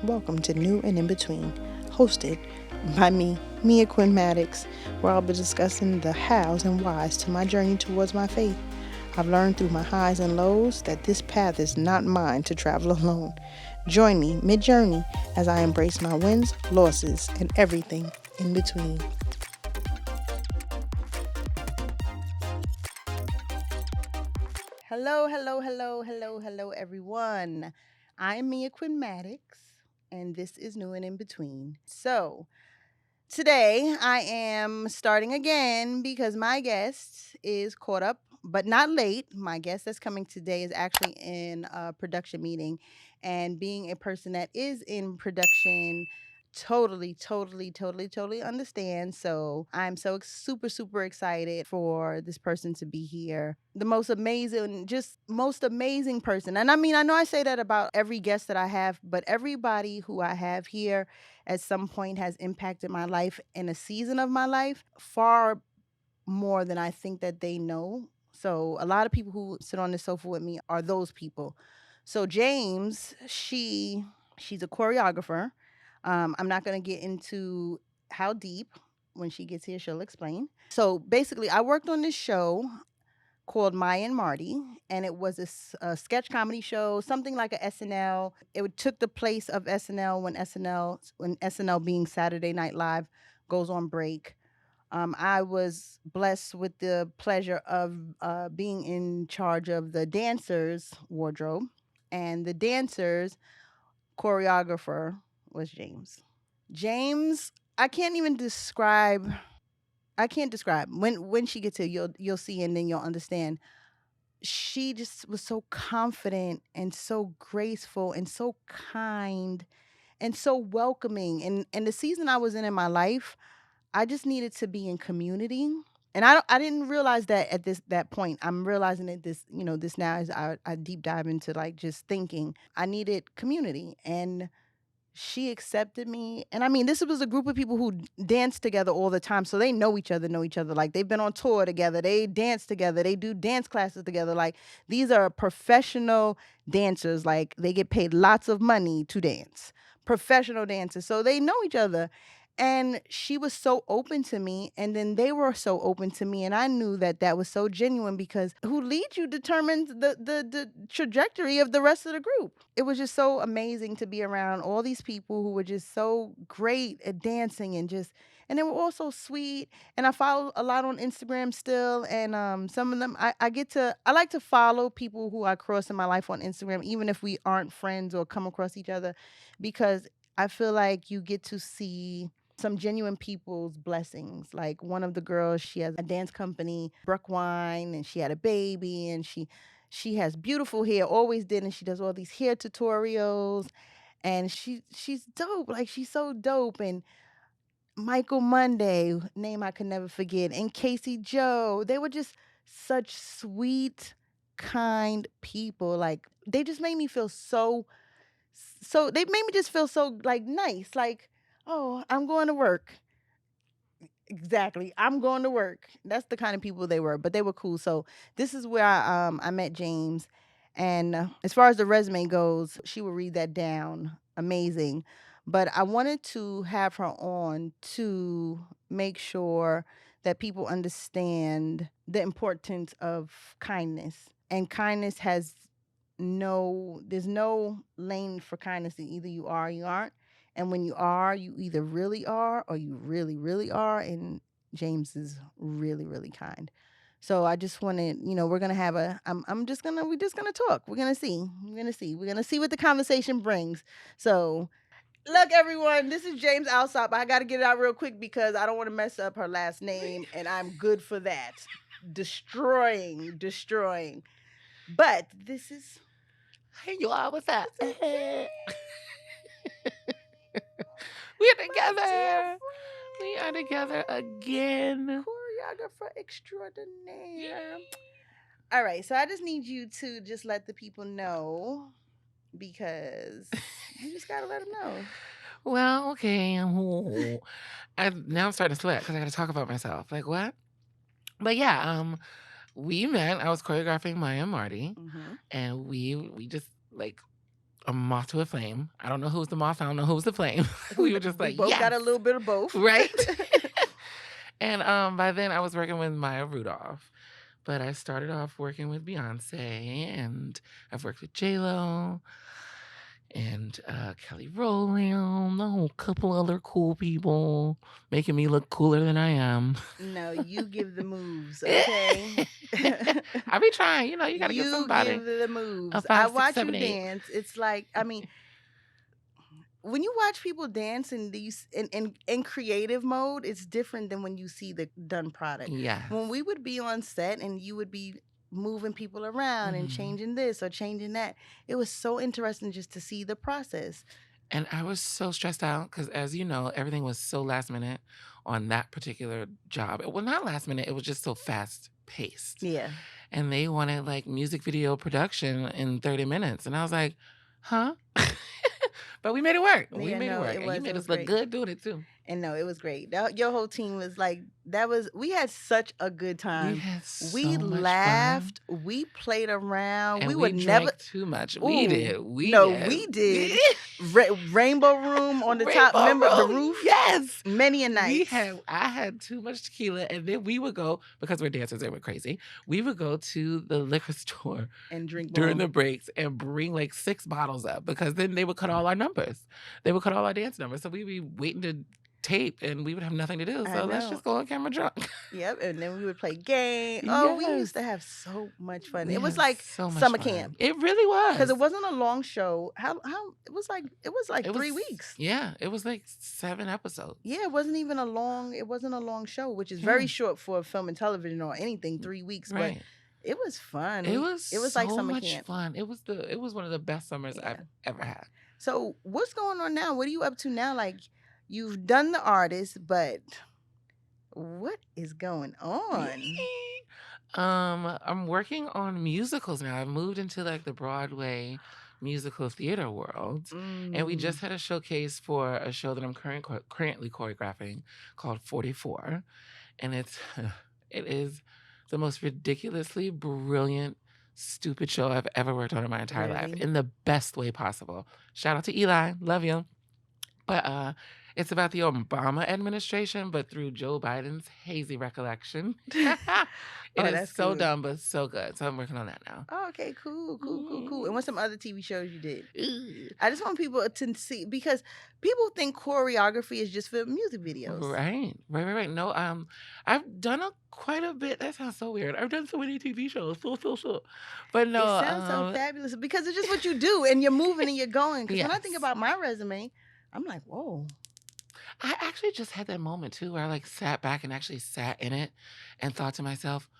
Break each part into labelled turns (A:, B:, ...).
A: Welcome to New and In Between, hosted by me, Mia Quinn Maddox, where I'll be discussing the hows and whys to my journey towards my faith. I've learned through my highs and lows that this path is not mine to travel alone. Join me mid journey as I embrace my wins, losses, and everything in between. Hello, everyone. I am Mia Quinn Maddox, and this is New and In Between. So, today I am starting again because my guest is caught up, but not late. My guest that's coming today is actually in a production meeting, and being a person that is in production, totally understand. So I'm so super excited for this person to be here. The most amazing, just most amazing person. And I mean, I know I say that about every guest that I have, but everybody who I have here at some point has impacted my life in a season of my life far more than I think that they know. So a lot of people who sit on the sofa with me are those people. So James, she's a choreographer. I'm not going to get into how deep. When she gets here, she'll explain. So basically, I worked on this show called Maya and Marty, and it was a sketch comedy show, something like a SNL. It took the place of SNL when SNL being Saturday Night Live goes on break. I was blessed with the pleasure of being in charge of the dancers' wardrobe, and the dancers' choreographer was James. James, I can't even describe. I can't describe. When she gets here, you'll see, and then you'll understand. She just was so confident and so graceful and so kind and so welcoming. And the season I was in my life, I just needed to be in community. And I didn't realize that at that point. I'm realizing it this now as I deep dive into like just thinking. I needed community, and she accepted me. And I mean, this was a group of people who dance together all the time. So they know each other. Like they've been on tour together. They dance together. They do dance classes together. Like these are professional dancers. Like they get paid lots of money to dance. Professional dancers. So they know each other. And she was so open to me, and then they were so open to me, and I knew that that was so genuine because who leads you determines the trajectory of the rest of the group. It was just so amazing to be around all these people who were just so great at dancing and they were all so sweet. And I follow a lot on Instagram still, and some of them I like to follow people who I cross in my life on Instagram, even if we aren't friends or come across each other, because I feel like you get to see some genuine people's blessings. Like one of the girls, she has a dance company, Brookwine, and she had a baby, and she has beautiful hair, always did, and she does all these hair tutorials, and she's dope. Like she's so dope. And Michael Monday, name I could never forget, and Casey Joe, they were just such sweet, kind people. Like they just made me feel so they made me just feel so like nice. Like, oh, I'm going to work. Exactly. I'm going to work. That's the kind of people they were, but they were cool. So this is where I met James, and as far as the resume goes, she will read that down. Amazing. But I wanted to have her on to make sure that people understand the importance of kindness. And kindness has there's no lane for kindness. Either you are or you aren't. And when you are, you either really are or you really are. And James is really kind. So I just wanted, we're gonna have we're just gonna talk. We're gonna see. We're gonna see what the conversation brings. So look, everyone, this is James Alsop. I gotta get it out real quick because I don't want to mess up her last name, and I'm good for that. Destroying. But this is
B: Hey, you all, what's up?
A: this is
B: We're
A: my dear
B: together. We are together again.
A: choreographer extraordinaire. All right, so I just need you to just let the people know because you just gotta let them know.
B: Well, okay. Now I'm starting to sweat because I got to talk about myself. Like what? But yeah, we met. I was choreographing Maya and Marty,
A: Mm-hmm.
B: and we just like a moth to a flame. I don't know who's the moth. I don't know who's the flame. We were just
A: We
B: like,
A: both got
B: yes,
A: a little bit of both.
B: right? And by then I was working with Maya Rudolph. But I started off working with Beyonce, and I've worked with J-Lo and Kelly Rowland, a whole couple other cool people, making me look cooler than I am.
A: No, you give the moves, okay?
B: I be trying, you know, you got to give
A: You
B: somebody
A: give the
B: a
A: moves. I
B: 5, 6,
A: watch
B: 7,
A: you
B: 8.
A: dance. It's like, I mean, when you watch people dance in these in creative mode, it's different than when you see the done product.
B: Yes.
A: When we would be on set and you would be moving people around and
B: Mhm.
A: changing this or changing that, it was so interesting just to see the process.
B: And I was so stressed out because, as you know, everything was so last minute on that particular job. Well, not last minute, it was just so fast paced.
A: Yeah.
B: And they wanted like music video production in 30 minutes. And I was like, huh? But we made it work. We
A: Yeah,
B: made it
A: no,
B: work.
A: it
B: And you
A: was
B: made us look
A: great.
B: good doing it too.
A: And no, it was great. Your whole team was like, we had such a good
B: We
A: time.
B: had so
A: We
B: much
A: laughed,
B: fun.
A: we played around,
B: And
A: we
B: we
A: would never.
B: drank too much. We
A: Ooh,
B: did. We
A: no,
B: did.
A: we did. Rainbow room on the top.
B: Rainbow
A: Remember the
B: room,
A: roof?
B: yes.
A: Many a night.
B: I had too much tequila, and then we would go, because we're dancers and we're crazy, we would go to the liquor store
A: And drink
B: during
A: more.
B: the breaks and bring like 6 bottles up, because then they would cut all our numbers. They would cut all our dance numbers. So we'd be waiting to tape and we would have nothing to do.
A: I
B: So let's
A: know.
B: just go on camera drunk.
A: Yep, and then we would play game. Oh, we
B: Yes.
A: used to have so much fun.
B: We
A: It was
B: had
A: like
B: so much
A: summer
B: fun.
A: camp.
B: It really was.
A: Because it wasn't a long show. How it was like
B: It
A: 3
B: was-
A: weeks.
B: Yeah, it was like 7 episodes.
A: Yeah, it wasn't a long show, which is very short for film and television or anything, 3 weeks.
B: Right.
A: But it was fun.
B: It was
A: like
B: so
A: summer
B: much
A: camp.
B: fun. It was one of the best summers
A: Yeah.
B: I've ever had.
A: So what's going on now? What are you up to now? Like, you've done the artist, but what is going on?
B: I'm working on musicals now. I've moved into like the Broadway musical theater world. And we just had a showcase for a show that I'm currently choreographing called 44. And it is the most ridiculously brilliant, stupid show I've ever worked on in my entire life,
A: Really?
B: in the best way possible. Shout out to Eli, love you. But it's about the Obama administration, but through Joe Biden's hazy recollection. It
A: Oh,
B: is
A: that's
B: so
A: good.
B: dumb, but so good. So I'm working on that now.
A: Oh, okay, cool. And what's some other TV shows you did?
B: Ugh.
A: I just want people to see, because people think choreography is just for music videos.
B: Right. No, I've done quite a bit. That sounds so weird. I've done so many TV shows. So. But no,
A: It sounds so fabulous because it's just what you do and you're moving and you're going. Because when I think
B: Yes.
A: about my resume, I'm like, whoa.
B: I actually just had that moment too where I like sat back and actually sat in it and thought to myself,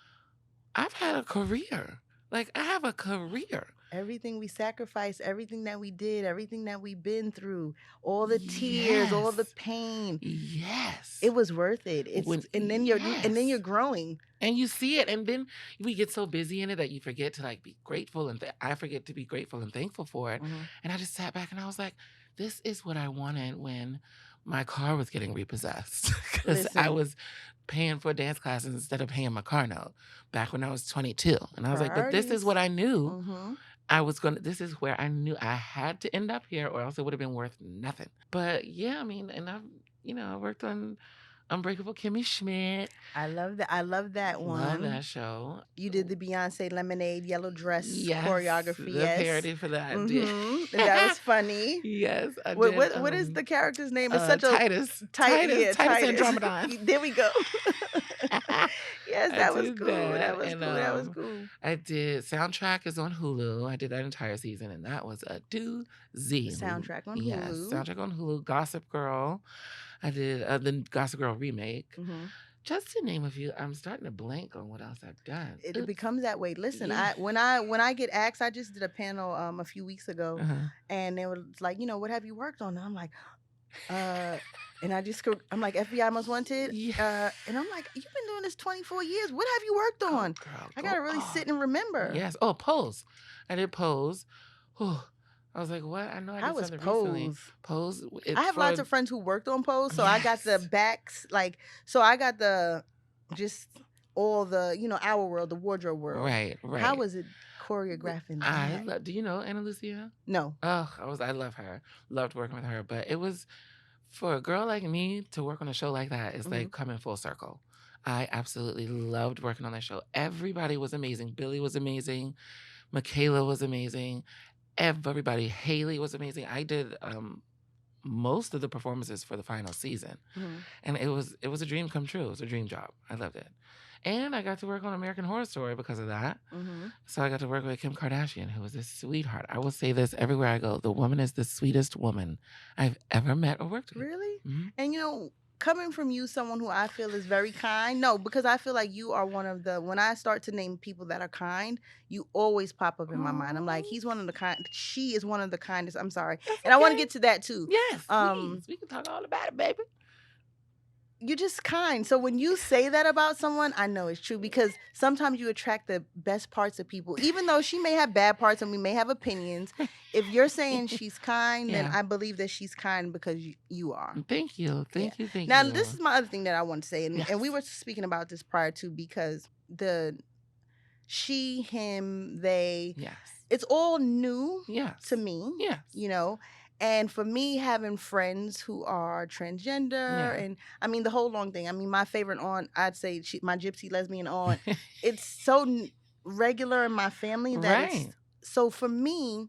B: I've had a career. Like, I have a career.
A: Everything we sacrificed, everything that we did, everything that we've been through, all the tears, all the
B: Yes.
A: pain.
B: Yes.
A: It was worth it. And then you're
B: Yes.
A: growing.
B: And you see it, and then we get so busy in it that you forget to like be grateful, and I forget to be grateful and thankful for it. And I just sat back and I was like, this is what I wanted when my car was getting repossessed, because I
A: Listen.
B: was paying for dance classes instead of paying my car note back when I was 22. And I was like, but this is what I knew I was this is where I knew I had to end up here, or else it would have been worth nothing. But yeah, I mean, and I worked on Unbreakable Kimmy Schmidt.
A: I love that. one.
B: Love that show.
A: You did the Beyonce Lemonade yellow dress
B: Yes,
A: choreography.
B: the parody for that. I did.
A: That was funny.
B: Yes, I
A: What,
B: did.
A: what is the character's name? It's such a
B: Titus.
A: Titus
B: Andromedon.
A: There we go. Yes,
B: I
A: that was
B: did
A: cool.
B: that,
A: That was
B: and,
A: cool. That was cool.
B: I did Soundtrack is on Hulu. I did that entire season, and that was a doozy.
A: Soundtrack on
B: Yes,
A: Hulu.
B: Soundtrack on Hulu. Gossip Girl. I did the Gossip Girl remake. Just to name a few. I'm starting to blank on what else I've done.
A: It
B: Oops.
A: becomes that way. Listen,
B: Yeah.
A: when I get asked, I just did a panel a few weeks ago,
B: Uh-huh.
A: and they were like, what have you worked on? And I'm like, and I'm like, FBI Most Wanted.
B: Yeah.
A: And I'm like, you've been doing this 24 years. What have you worked on?
B: Girl,
A: I gotta really sit and remember.
B: Yes. Oh, Pose. I did Pose. Oh, I was like, what? I know I did
A: How was
B: something recently.
A: Pose?
B: Pose.
A: I have lots of friends who worked on Pose, so I got the
B: Yes.
A: backs, so I got the just all the our world, the wardrobe world.
B: Right.
A: How was it choreographing
B: I
A: that.
B: do you know Anna Lucia?
A: No.
B: Oh, I love her. Loved working with her. But it was for a girl like me to work on a show like that is like coming full circle. I absolutely loved working on that show. Everybody was amazing. Billy was amazing. Michaela was amazing. Everybody. Haley was amazing. I did most of the performances for the final season. And it was a dream come true. It was a dream job. I loved it. And I got to work on American Horror Story because of that. So I got to work with Kim Kardashian, who was a sweetheart. I will say this everywhere I go. The woman is the sweetest woman I've ever met or worked with.
A: Really? And you know, coming from you, someone who I feel is very kind. No, because I feel like you are one of the, when I start to name people that are kind, you always pop up in my mind. I'm like, he's one of the kind, she is one of the kindest. I'm sorry.
B: That's
A: and I want to
B: okay.
A: get to that too.
B: Yes, please. We can talk all about it, baby.
A: You're just kind. So when you say that about someone, I know it's true because sometimes you attract the best parts of people. Even though she may have bad parts and we may have opinions, if you're saying she's kind, then I believe that she's kind because you are.
B: Thank you. Thank you.
A: Now, this is my other thing that I want to say. And we were speaking about this prior to because the she, him, they, it's all new to me.
B: Yes.
A: You know? And for me, having friends who are transgender, and I mean, the whole long thing. I mean, my favorite aunt, I'd say my gypsy lesbian aunt, it's so regular in my family that it's, so for me,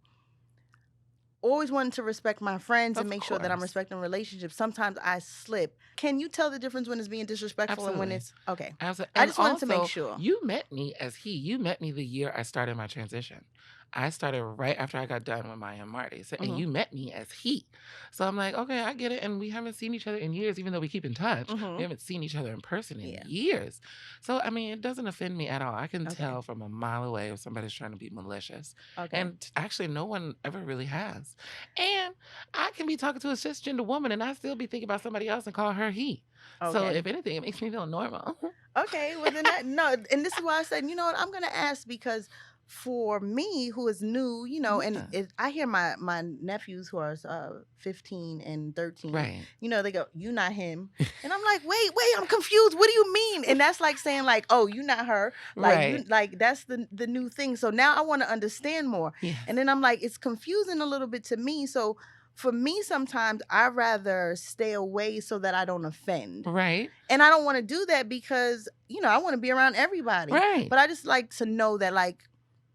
A: always wanting to respect my friends and make sure that I'm respecting relationships. Sometimes I slip. Can you tell the difference when it's being disrespectful and when it's, okay.
B: Absolutely.
A: I just wanted to make sure.
B: You met me as he. You met me the year I started my transition. I started right after I got done with Maya and Marty. So, and you met me as he. So I'm like, okay, I get it. And we haven't seen each other in years, even though we keep in touch. We haven't seen each other in person in years. So, I mean, it doesn't offend me at all. I can tell from a mile away if somebody's trying to be malicious. And actually, no one ever really has. And I can be talking to a cisgender woman and I still be thinking about somebody else and call her he. So if anything, it makes me feel normal.
A: Okay, well then no, and this is why I said, you know what, I'm gonna ask because for me, who is new, you know, and I hear my nephews who are 15 and 13, you know, they go, "You not him," and I'm like, wait, I'm confused. What do you mean? And that's like saying, like, "Oh, you not her." Like, you, like that's the new thing. So now I want to understand more, and then I'm like, it's confusing a little bit to me. So for me, sometimes I rather stay away so that I don't offend. And I don't want to do that because, you know, I want to be around everybody. But I just like to know that, like,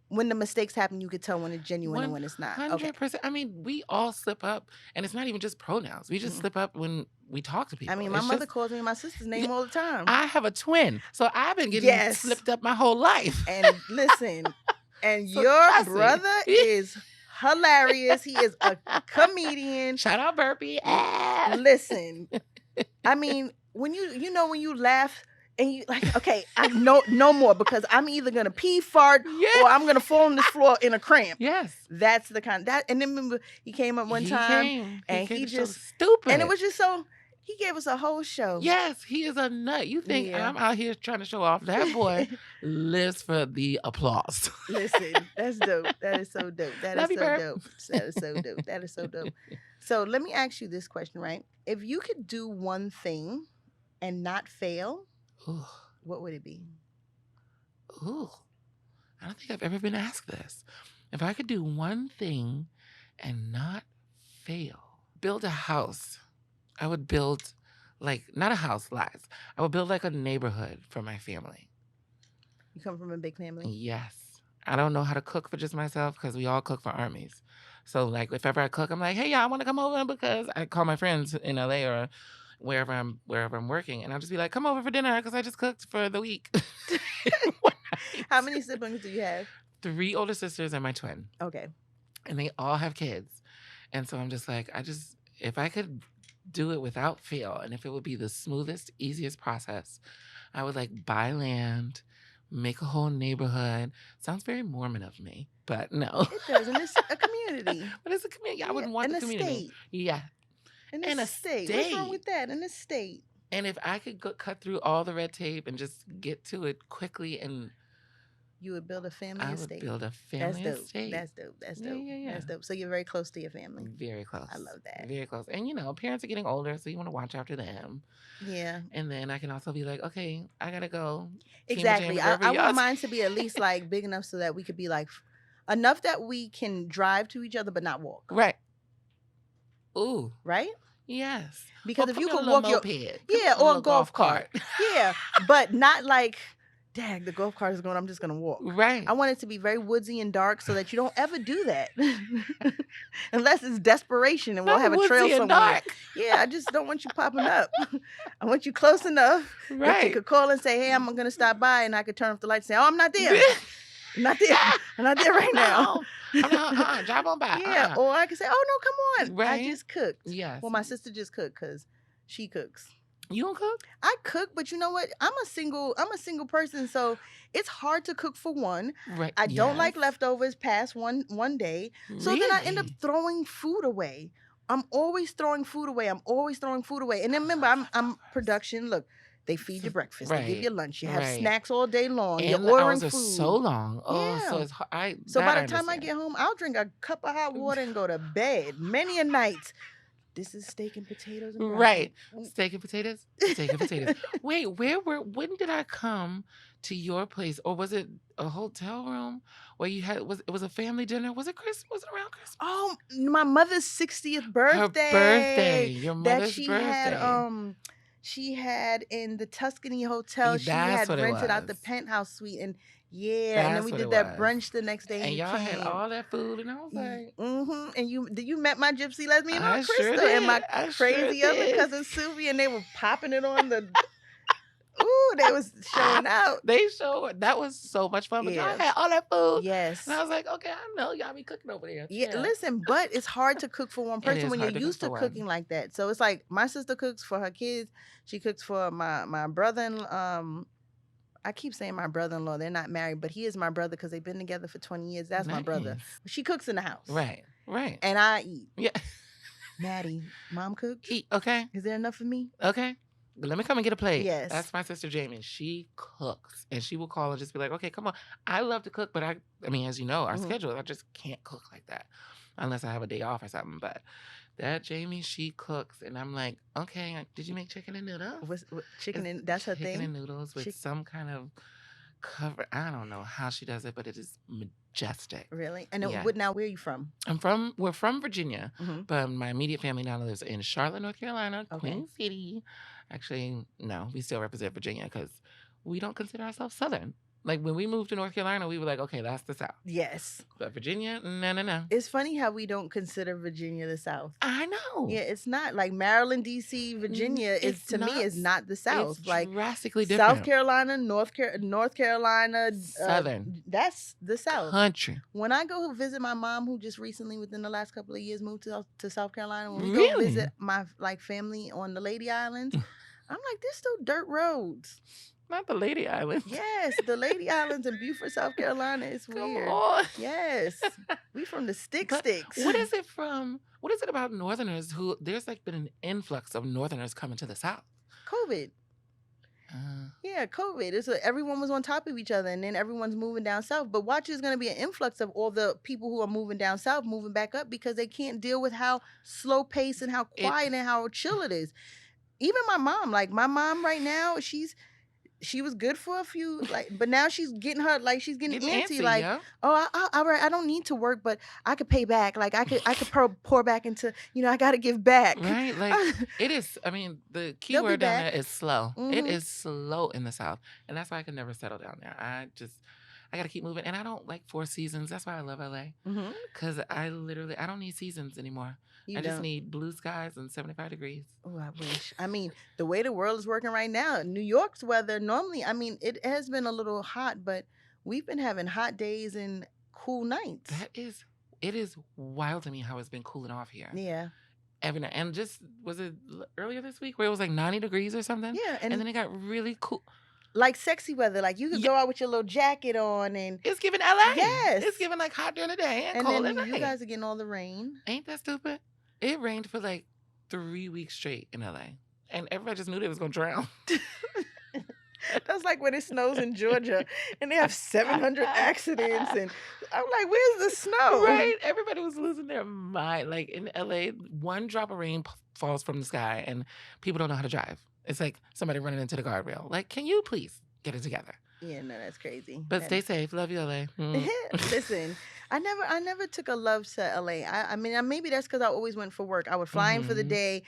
A: when the mistakes happen, you could tell when it's genuine and when it's not.
B: 100%. I mean, we all slip up, and it's not even just pronouns. We just slip up when we talk to people.
A: I mean, my mother calls me my sister's name all the time.
B: I have a twin, so I've been getting slipped up my whole life.
A: And listen, and so your brother is hilarious. He is a comedian.
B: Shout out Burpee.
A: Listen, I mean, when when you laugh and you like, okay, I no more because I'm either gonna pee, fart, or I'm gonna fall on this floor in a cramp. That's the kind that. And then remember, he came up one time and he just
B: stupid,
A: and it was just so. He gave us a whole show.
B: Yes, he is a nut. You think I'm out here trying to show off? That boy lives for the applause.
A: Listen, that's dope. That is so dope. That is so dope. That is so dope. That is so dope. So let me ask you this question, right? If you could do one thing and not fail, what would it be?
B: Ooh, I don't think I've ever been asked this. If I could do one thing and not fail, build a house. I would build, like, not a house, lies. I would build, like, a neighborhood for my family.
A: You come from a big family?
B: Yes. I don't know how to cook for just myself because we all cook for armies. So, like, if ever I cook, I'm like, hey, y'all, I want to come over because I call my friends in LA or wherever I'm working. And I'll just be like, come over for dinner because I just cooked for the week.
A: How many siblings do you have?
B: 3 older sisters and my twin.
A: Okay.
B: And they all have kids. And so I'm just like, if I could do it without fail, and if it would be the smoothest, easiest process, I would like buy land, make a whole neighborhood. Sounds very Mormon of me, but no.
A: It doesn't. It's a community.
B: But it's a community. I would want the community.
A: State.
B: Yeah.
A: In a state. What's wrong with that? In a state.
B: And if I could cut through all the red tape and just get to it quickly and
A: you would build a family estate.
B: I would build a family estate.
A: That's dope. That's dope.
B: Yeah.
A: That's dope. So you're very close to your family.
B: Very close.
A: I love that.
B: Very close. And you know, parents are getting older, so you want to watch after them.
A: Yeah.
B: And then I can also be like, okay, I gotta go.
A: Exactly. I want mine to be at least like big enough so that we could be like enough that we can drive to each other but not walk.
B: Right. Ooh.
A: Right?
B: Yes.
A: Because if
B: put
A: you
B: me on a
A: could
B: little
A: walk your
B: moped.
A: yeah,
B: Put me on a
A: or a
B: little
A: golf cart. Yeah, but not like, dang, the golf cart is going, I'm just gonna walk.
B: Right.
A: I want it to be very woodsy and dark so that you don't ever do that. Unless it's desperation and we'll
B: Not
A: have a trail
B: woodsy and
A: somewhere.
B: dark.
A: Yeah, I just don't want you popping up. I want you close enough that you
B: Right.
A: could call and say, hey, I'm gonna stop by, and I could turn off the light and say, oh, I'm not there. I'm not there. I'm not there right now.
B: I'm not, drive on by.
A: Yeah, or I could say, oh no, come on. I
B: Right?
A: just cooked.
B: Yes.
A: Well, my sister just cooked because she cooks.
B: You don't cook?
A: I cook, but you know what? I'm a single person, so it's hard to cook for one.
B: Right.
A: I don't like
B: Yes.
A: leftovers past one day. So then I end up
B: Really?
A: throwing food away. I'm always throwing food away. And then remember, I'm
B: Leftovers.
A: production. Look, they feed you breakfast. They give
B: Right.
A: you lunch. You have
B: Right.
A: snacks all day long.
B: And
A: You're
B: the
A: ordering
B: hours are
A: food.
B: so long. Oh, so
A: Yeah.
B: it's hard.
A: So by the time I
B: understand.
A: get home, I'll drink a cup of hot water and go to bed. Many a night. This is steak and potatoes and broccoli.
B: Right. Steak and potatoes? Steak and potatoes. Wait, when did I come to your place? Or was it a hotel room where you had, it was a family dinner? Was it Christmas? Was it around Christmas?
A: Oh, my mother's 60th birthday.
B: Her birthday. Your
A: That
B: mother's
A: she
B: birthday.
A: had in the Tuscany Hotel. She
B: That's
A: had
B: what it
A: rented out the
B: was.
A: penthouse suite, and yeah, and then
B: That's
A: we
B: what
A: did
B: it
A: that
B: was.
A: brunch the next day.
B: And
A: you
B: y'all had
A: came.
B: all that food, and I was like,
A: And you met my gypsy lesbian
B: I
A: aunt
B: sure
A: Crystal and my
B: did. I sure
A: crazy other
B: did.
A: cousin Sylvia, and they were popping it on the. Ooh, they was showing out.
B: They showed. That was so much fun. But y'all
A: Yeah.
B: had all that food.
A: Yes.
B: And I was like, okay, I know y'all be cooking over there.
A: Yeah, listen, but it's hard to cook for one
B: It
A: person
B: is
A: when you're
B: hard to cook
A: used to
B: for one.
A: cooking like that. So it's like my sister cooks for her kids. She cooks for my brother and I keep saying my brother-in-law. They're not married, but he is my brother because they've been together for 20 years. That's my brother.
B: Nice.
A: She cooks in the house.
B: Right.
A: And I eat.
B: Yeah.
A: Maddie, mom cooked?
B: Eat, okay.
A: Is there enough for me?
B: Okay. Let me come and get a plate.
A: Yes.
B: That's my sister Jamie. She cooks. And she will call and just be like, okay, come on. I love to cook, but I mean, as you know, our schedule, I just can't cook like that. Unless I have a day off or something. But that Jamie, she cooks. And I'm like, okay, did you make chicken and noodles?
A: What chicken and that's her thing?
B: Chicken and noodles with some kind of cover. I don't know how she does it, but it is majestic.
A: Really? And
B: Yeah.
A: now where are you from?
B: We're from Virginia, but my immediate family now lives in Charlotte, North Carolina,
A: Okay.
B: Queen City. Actually, no, we still represent Virginia because we don't consider ourselves Southern. Like when we moved to North Carolina, we were like, okay, that's the South.
A: Yes.
B: But Virginia, no.
A: It's funny how we don't consider Virginia the South.
B: I know.
A: Yeah, it's not like Maryland, D.C., Virginia is
B: It's
A: to me
B: not-
A: is not the South.
B: It's
A: Like
B: drastically different.
A: South Carolina, North Carolina,
B: Southern.
A: that's the South.
B: Country.
A: When I go visit my mom, who just recently, within the last couple of years, moved to South Carolina, when we go
B: Really?
A: visit my family on the Lady Islands, I'm like, there's still dirt roads.
B: Not the Lady Island.
A: Yes, the Lady Islands in Beaufort, South Carolina. It's
B: Come
A: weird.
B: on.
A: Yes, we from the
B: But
A: sticks.
B: What is it from? What is it about Northerners who there's like been an influx of Northerners coming to the South?
A: COVID. Yeah, COVID. Everyone was on top of each other, and then everyone's moving down south. But watch, there's going to be an influx of all the people who are moving down south, moving back up because they can't deal with how slow paced and how quiet and how chill it is. Even my mom, right now, she was good for a few, but now she's getting she's getting antsy.
B: yeah.
A: Oh, I don't need to work, but I could pay back. Like I could pour back into, I got to give back.
B: Right, like it is. I mean, the key
A: They'll be
B: word down
A: back.
B: there is slow. It
A: Mhm.
B: is slow in the South, and that's why I can never settle down there. I got to keep moving, and I don't like 4 seasons. That's why I love LA, because I don't need seasons anymore. I just need blue skies and 75 degrees.
A: Oh, I wish. I mean, the way the world is working right now, New York's weather normally, I mean, it has been a little hot, but we've been having hot days and cool nights.
B: It is wild to me how it's been cooling off here.
A: Yeah.
B: Every night. And just, was it earlier this week where it was like 90 degrees or something?
A: Yeah.
B: And then it got really cool.
A: Like sexy weather. Like you could go out with your little jacket on and.
B: It's giving LA.
A: Yes.
B: It's giving like hot during the day and
A: And
B: cold
A: then
B: at
A: you
B: night.
A: guys are getting all the rain.
B: Ain't that stupid? It rained for like 3 weeks straight in LA. And everybody just knew they was going to drown.
A: That's like when it snows in Georgia and they have 700 accidents. And I'm like, where's the snow?
B: Right? Everybody was losing their mind. Like in LA, one drop of rain falls from the sky and people don't know how to drive. It's like somebody running into the guardrail. Like, can you please get it together?
A: Yeah, no, that's crazy.
B: But stay safe. Love you, LA.
A: Listen, I never took a love to LA. I mean, maybe that's because I always went for work. I would fly in for the day,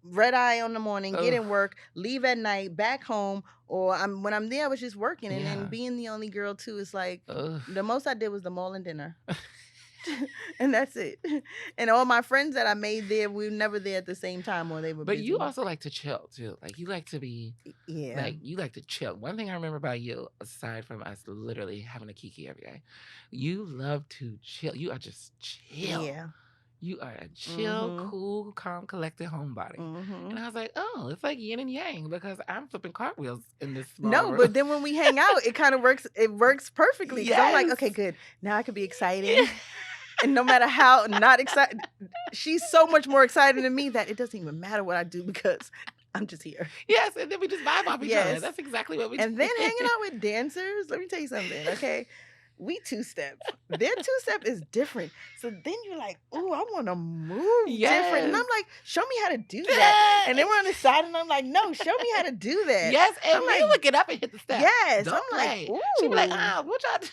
A: red eye on the morning, get
B: Ugh.
A: in work, leave at night, back home, or when I'm there, I was just working. And then
B: Yeah.
A: being the only girl too is like
B: Ugh.
A: the most I did was the mall and dinner. And that's it. And all my friends that I made there, we were never there at the same time, or they were
B: But
A: busy.
B: you also like to chill too. Like you like to be
A: Yeah.
B: like you like to chill. One thing I remember about you, aside from us literally having a kiki every day, you love to chill. You are just chill.
A: Yeah.
B: You are a chill, cool, calm, collected homebody. And I was like, oh, it's like yin and yang because I'm flipping cartwheels in this small
A: No,
B: room.
A: but then when we hang out, it kind of works. It works perfectly. Because I'm like, okay, good. Now I can be exciting. And no matter how not excited, she's so much more excited than me that it doesn't even matter what I do because I'm just here.
B: Yes, and then we just vibe off each other. That's exactly what we do.
A: And then hanging out with dancers, let me tell you something, okay? We two-step. Their two-step is different. So then you're like, ooh, I want to move different. And I'm like, show me how to do that. And then we're on the side and I'm like, no, show me how to do that.
B: Yes, and
A: I'm
B: we would get up and hit the step.
A: Yes.
B: Don't
A: I'm
B: play.
A: like, ooh.
B: She'd be like, what y'all do?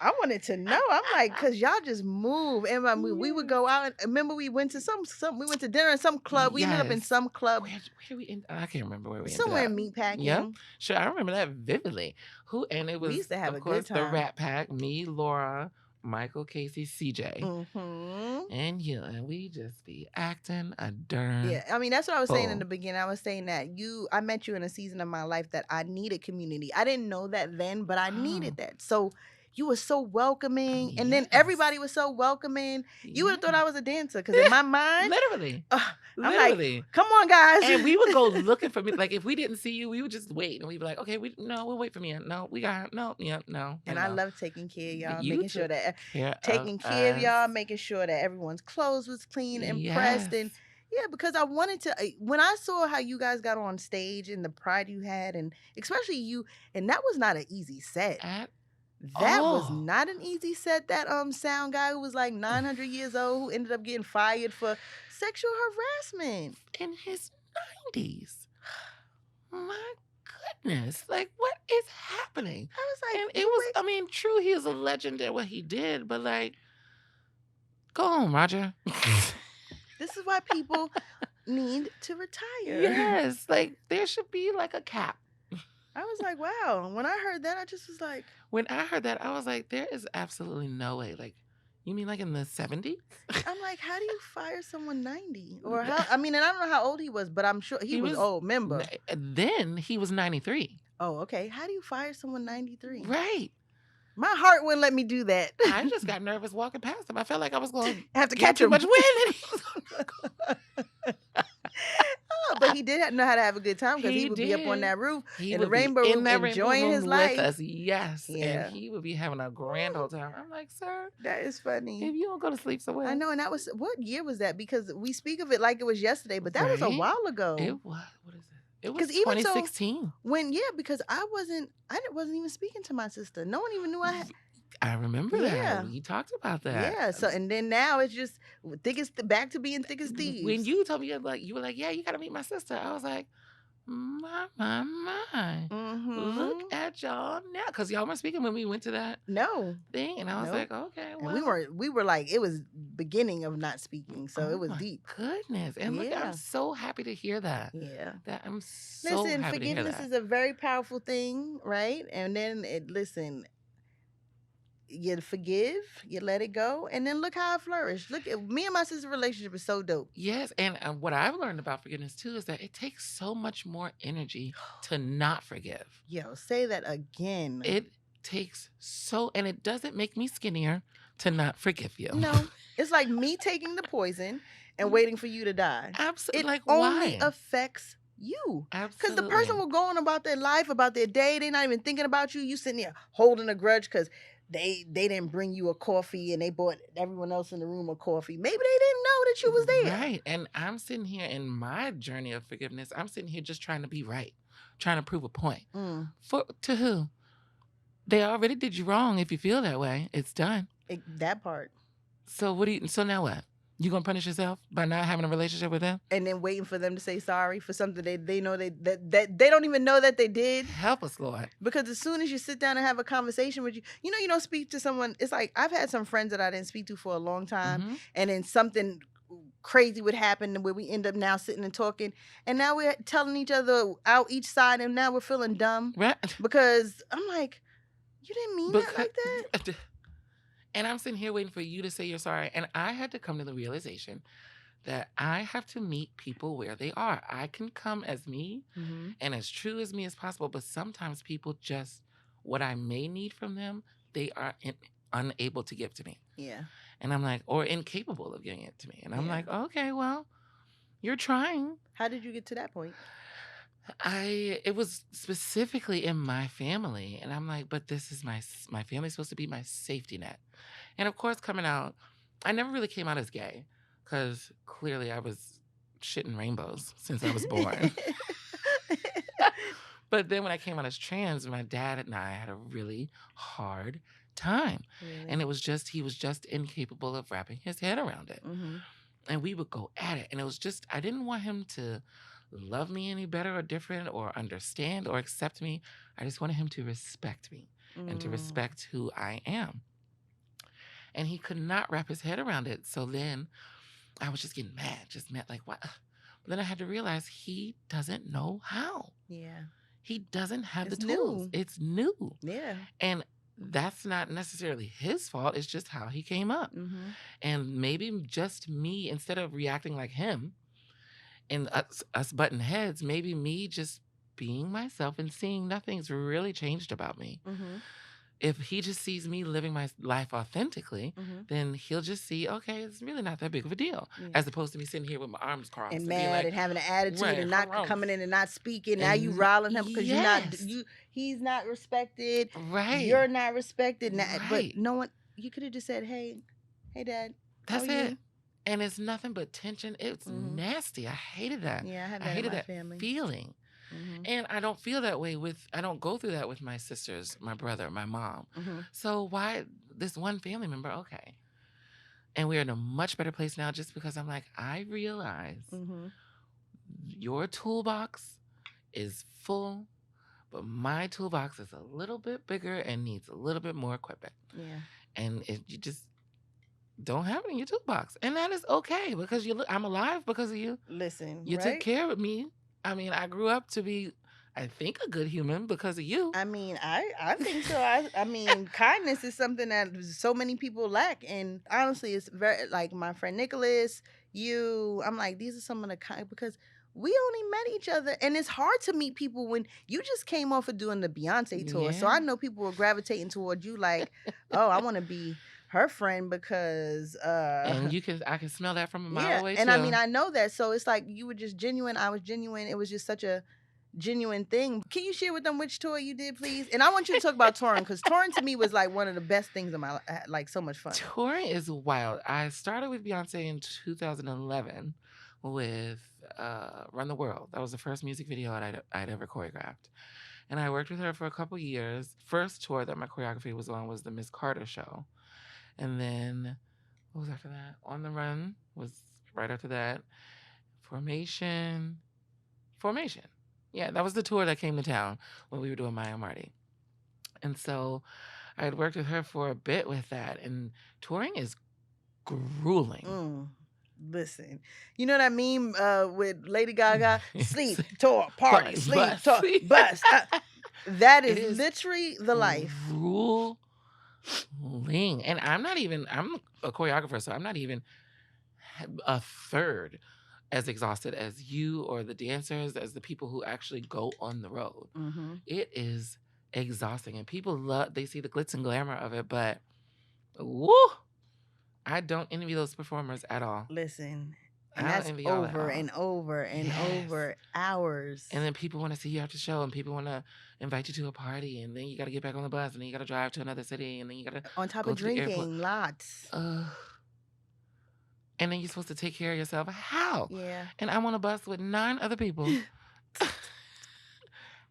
A: I wanted to know. I'm like, because y'all just move. And we would go out. And remember, we went to we went to dinner in some club. We ended up in some club.
B: Where we ended? I can't remember where we ended
A: Somewhere
B: up.
A: in Meatpacking.
B: Yep. Sure, I remember that vividly. And it was,
A: we used to have
B: of
A: a
B: course,
A: good time.
B: the Rat Pack, me, Laura, Michael, Casey, CJ, and you. And we just be acting a darn.
A: Yeah, I mean, that's what I was saying in the beginning. I was saying that I met you in a season of my life that I needed community. I didn't know that then, but I needed that. So you were so welcoming, and then everybody was so welcoming. You would have thought I was a dancer because in my mind,
B: literally,
A: I'm like, come on, guys.
B: And we would go looking for me. Like if we didn't see you, we would just wait, and we'd be like, okay, we'll wait for me. No, we got no.
A: And I love taking care of y'all,
B: You
A: making sure that taking
B: of
A: care of
B: us.
A: y'all, making sure that everyone's clothes was clean and pressed, and yeah, because I wanted to. When I saw how you guys got on stage and the pride you had, and especially you, and that was not an easy set. That was not an easy set. That sound guy who was like 900 years old who ended up getting fired for sexual harassment
B: in his 90s. My goodness, like what is happening?
A: I was like,
B: and it was. I mean, true, he is a legend at what he did, but like, go on, Roger.
A: This is why people need to retire.
B: Yes, like there should be like a cap.
A: I was like, wow. When I heard that, I just was like.
B: When I heard that, I was like, there is absolutely no way. Like, you mean like in the 70s?
A: I'm like, how do you fire someone 90? Or how? I mean, and I don't know how old he was, but I'm sure he was old. Remember?
B: Then he was 93.
A: Oh, okay. How do you fire someone 93?
B: Right.
A: My heart wouldn't let me do that.
B: I just got nervous walking past him. I felt like I was going to
A: have to catch
B: too
A: him.
B: much wind.
A: But he did know how to have a good time because he would be up on that roof in the rainbow room enjoying his life.
B: With us. Yes. Yeah. And he would be having a grand old time. I'm like, sir.
A: That is funny.
B: If you don't go to sleep somewhere.
A: I know. And that was, what year was that? Because we speak of it like it was yesterday, but that was a while ago.
B: It was. What is it? It was 2016.
A: Because I wasn't even speaking to my sister. No one even knew I had.
B: I remember that. We talked about that.
A: Yeah. So and then now it's just back to being thick as thieves.
B: When you told me you were like, yeah, you got to meet my sister. I was like, my. Look at y'all now, because y'all weren't speaking when we went to that thing, and I was like, okay, well,
A: and we were like, it was beginning of not speaking, so it was deep.
B: Goodness, and look, I'm so happy to hear that. Yeah, that I'm so happy to hear that.
A: Forgiveness is a very powerful thing, right? And then you forgive, you let it go, and then look how it flourished. Look, me and my sister's relationship is so dope.
B: Yes, and what I've learned about forgiveness too is that it takes so much more energy to not forgive.
A: Yo, say that again.
B: It takes and it doesn't make me skinnier to not forgive you.
A: No, it's like me taking the poison and waiting for you to die.
B: Absolutely.
A: It only affects you.
B: Absolutely.
A: Because the person will go on about their life, about their day. They're not even thinking about you. You sitting there holding a grudge because they didn't bring you a coffee and they bought everyone else in the room a coffee. Maybe they didn't know that you was there.
B: Right. And I'm sitting here in my journey of forgiveness. I'm sitting here just trying to be right, trying to prove a point. To who? They already did you wrong. If you feel that way, it's done.
A: That part.
B: So so now what? You gonna punish yourself by not having a relationship with them?
A: And then waiting for them to say sorry for something they know that they don't even know that they did.
B: Help us, Lord.
A: Because as soon as you sit down and have a conversation with you don't speak to someone. It's like I've had some friends that I didn't speak to for a long time, and then something crazy would happen where we end up now sitting and talking, and now we're telling each other out each side, and now we're feeling dumb.
B: Right.
A: Because I'm like, you didn't mean that like that.
B: And I'm sitting here waiting for you to say you're sorry. And I had to come to the realization that I have to meet people where they are. I can come as me and as true as me as possible, but sometimes people just, what I may need from them, they are unable to give to me.
A: Yeah.
B: And I'm like, or incapable of giving it to me. And I'm like, okay, well, you're trying.
A: How did you get to that point?
B: It was specifically in my family, and I'm like, but this is my family's supposed to be my safety net. And of course, coming out, I never really came out as gay because clearly I was shitting rainbows since I was born. But then when I came out as trans, my dad and I had a really hard time.
A: Really?
B: And he was just incapable of wrapping his head around it. And we would go at it. And it was just, I didn't want him to love me any better or different or understand or accept me. I just wanted him to respect me and to respect who I am. And he could not wrap his head around it. So then I was just getting mad, like, what? But then I had to realize he doesn't know how.
A: Yeah.
B: He doesn't have
A: It's
B: the tools.
A: new.
B: It's new.
A: Yeah.
B: And that's not necessarily his fault. It's just how he came up. And maybe just me, instead of reacting like him and us butting heads, maybe me just being myself and seeing nothing's really changed about me. If he just sees me living my life authentically, then he'll just see, okay, it's really not that big of a deal. As opposed to me sitting here with my arms crossed
A: and
B: be
A: mad
B: like,
A: and having an attitude
B: right,
A: and not coming in and not speaking. Now you
B: And
A: riling him because
B: yes.
A: he's not respected.
B: Right.
A: You're not respected. But
B: Right.
A: no one, you could have just said, hey, Dad.
B: That's
A: how are
B: it.
A: you?
B: And it's nothing but tension. It's nasty. I hated that.
A: Yeah, I had
B: I
A: that in
B: hated
A: my
B: that
A: family.
B: feeling. And I don't feel that way I don't go through that with my sisters, my brother, my mom. So why this one family member? Okay. And we're in a much better place now just because I'm like, I realize your toolbox is full, but my toolbox is a little bit bigger and needs a little bit more equipment.
A: Yeah.
B: And if you just don't have it in your toolbox. And that is okay because I'm alive because of you.
A: Listen,
B: You took care of me. I mean, I grew up to be, I think, a good human because of you.
A: I mean, I think so. I mean, kindness is something that so many people lack. And honestly, it's very, like my friend Nicholas, you, I'm like, these are some of the kind, because we only met each other. And it's hard to meet people when you just came off of doing the Beyonce tour. So
B: Yeah.
A: I know people were gravitating toward you like, oh, I want to be her friend because
B: and I can smell that from a mile away
A: and
B: too.
A: I mean, I know that. So it's like you were just genuine. I was genuine. It was just such a genuine thing. Can you share with them which tour you did, please? And I want you to talk about touring, because touring to me was like one of the best things in my life. Like so much fun.
B: Touring is wild. I started with Beyonce in 2011 with Run the World. That was the first music video I'd ever choreographed. And I worked with her for a couple years. First tour that my choreography was on was the Miss Carter show. And then, what was after that? On the Run was right after that. Formation. Yeah, that was the tour that came to town when we were doing Maya Marty. And so I had worked with her for a bit with that. And touring is grueling.
A: Listen, you know what I mean with Lady Gaga? Sleep, tour, party, sleep, tour, bus. That is literally the life.
B: Grueling. And I'm a choreographer, so I'm not even a third as exhausted as you or the dancers, as the people who actually go on the road. It is exhausting. And people they see the glitz and glamour of it, but woo, I don't envy those performers at all.
A: Listen, and that's over and over and over hours.
B: And then people want to see you after the show, and people want to invite you to a party, and then you got to get back on the bus, and then you got to drive to another city, and then you got to
A: on top of drinking lots.
B: And then you're supposed to take care of yourself. How?
A: Yeah.
B: And I'm on a bus with 9 other people.